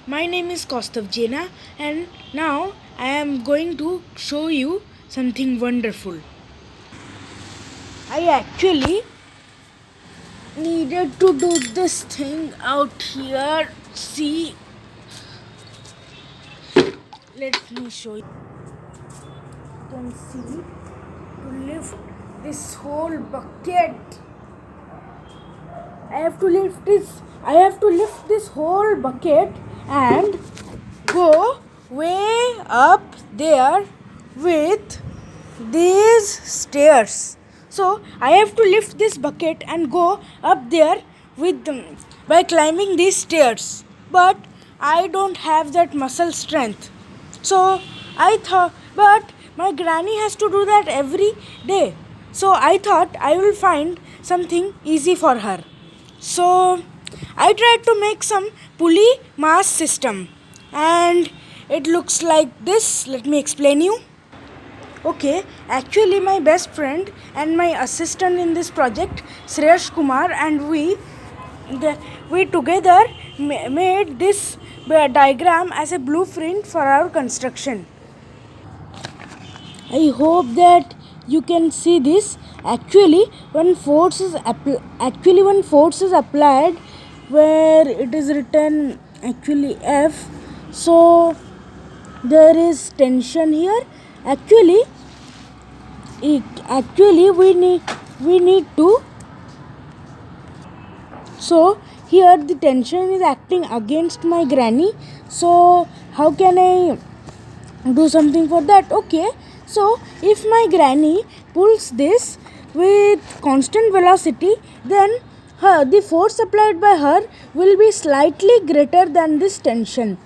My name is Kaustav Jena, and now I am going to show you something wonderful. I actually needed to do this thing out here. See, let me show you. You can see to lift this whole bucket. I have to lift this whole bucket and go way up there with these stairs. So I have to lift this bucket and go up there with them by climbing these stairs. But I don't have that muscle strength. So I thought, but my granny has to do that every day. So I thought I will find something easy for her. So I tried to make some pulley mass system, and it looks like this. Let me explain you. Okay, actually my best friend and my assistant in this project, Shreyash Kumar, and we together made this diagram as a blueprint for our construction. I hope that you can see this. Actually, when force is applied, where it is written actually F, so there is tension here. Actually, we need to. So here the tension is acting against my granny. So how can I do something for that? Okay, so if my granny pulls this with constant velocity, then the force applied by her will be slightly greater than this tension,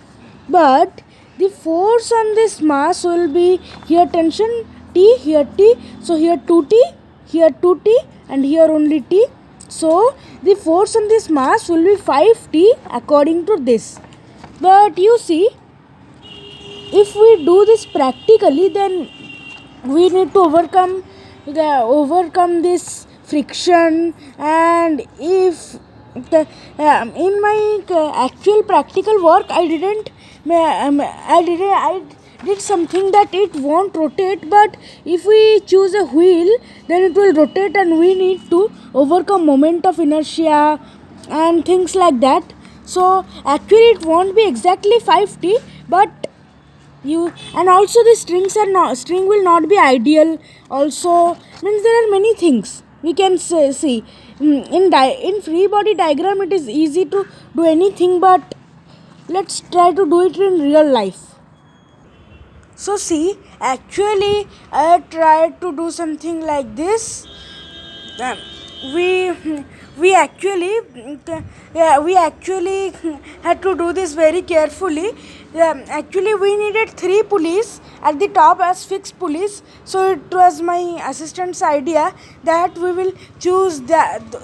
but the force on this mass will be here tension T, here T, so here 2T, here 2T, and here only T. So the force on this mass will be 5T according to this. But you see, if we do this practically, then we need to overcome this friction. And if in my actual practical work, I did something that it won't rotate, but if we choose a wheel, then it will rotate, and we need to overcome moment of inertia and things like that. So actually it won't be exactly 5T, but you, and also the string will not be ideal. Also means there are many things we can see in free body diagram. It is easy to do anything, but let's try to do it in real life. So see, actually I tried to do something like this. Um, we we actually had to do this very carefully. Actually we needed 3 pulleys at the top as fixed pulleys, so it was my assistant's idea that we will choose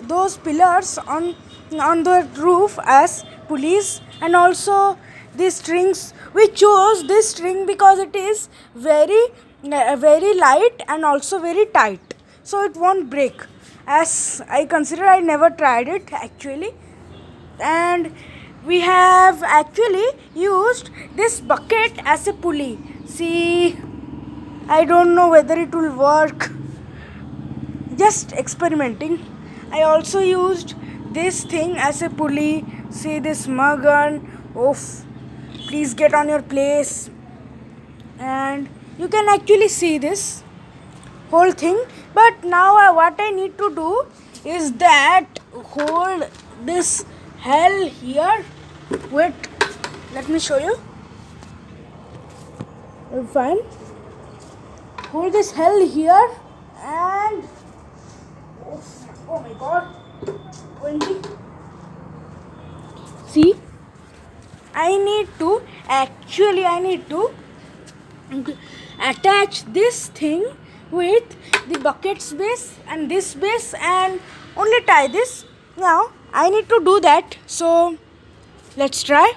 those pillars on the roof as pulleys. And also the strings, we chose this string because it is very light and also very tight, so it won't break. As I consider, I never tried it actually. And we have actually used this bucket as a pulley. See, I don't know whether it will work, just experimenting. I also used this thing as a pulley. See this mug gun. Oof, please get on your place. And you can actually see this whole thing. But now what I need to do is that hold this hell here. Wait, let me show you. Fine, hold this hell here, and oh my god, 20. See, I need to attach this thing with the bucket's base and this base, and only tie this. Now I need to do that, so let's try.